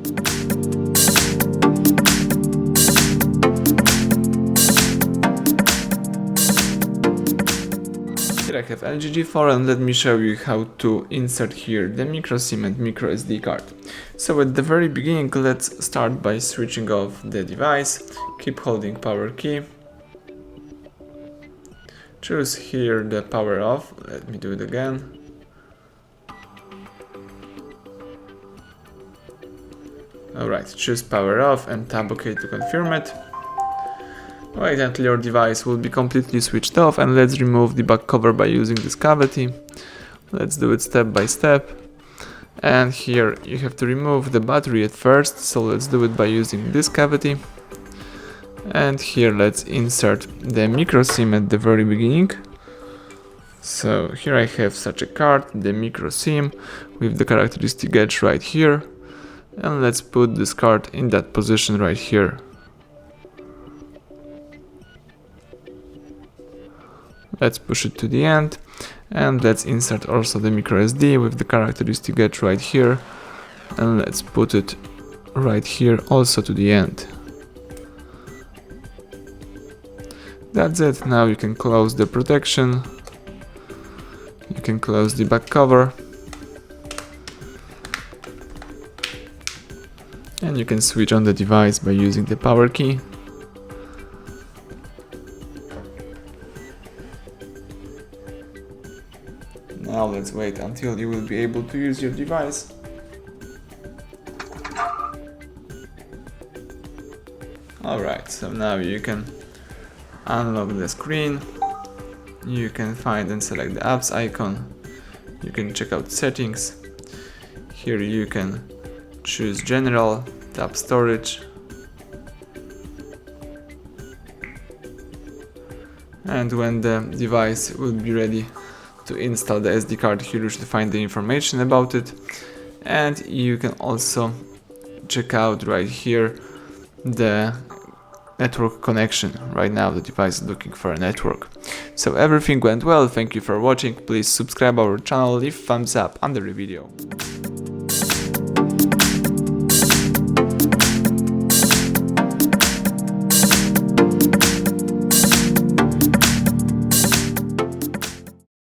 Here I have LGG4 and let me show you how to insert here the micro SIM and micro SD card. So at the very beginning, let's start by switching off the device. Keep holding power key. Choose here the power off. Let me do it again. Alright, choose power off and tap OK to confirm it. Wait until your device will be completely switched off, and let's remove the back cover by using this cavity. Let's do it step by step. And here you have to remove the battery at first, so let's do it by using this cavity. And here let's insert the micro SIM at the very beginning. So here I have such a card, the micro SIM, with the characteristic edge right here. And let's put this card in that position right here. Let's push it to the end, and let's insert also the micro SD with the characteristic edge right here, and let's put it right here also to the end. That's it. Now you can close the protection, you can close the back cover, and you can switch on the device by using the power key. Now let's wait until you will be able to use your device. Alright, so now you can unlock the screen. You can find and select the apps icon. You can check out settings. Here you can choose general, tap storage. And when the device will be ready to install the SD card, here you should find the information about it. And you can also check out right here the network connection. Right now the device is looking for a network. So everything went well. Thank you for watching. Please subscribe our channel, leave thumbs up under the video.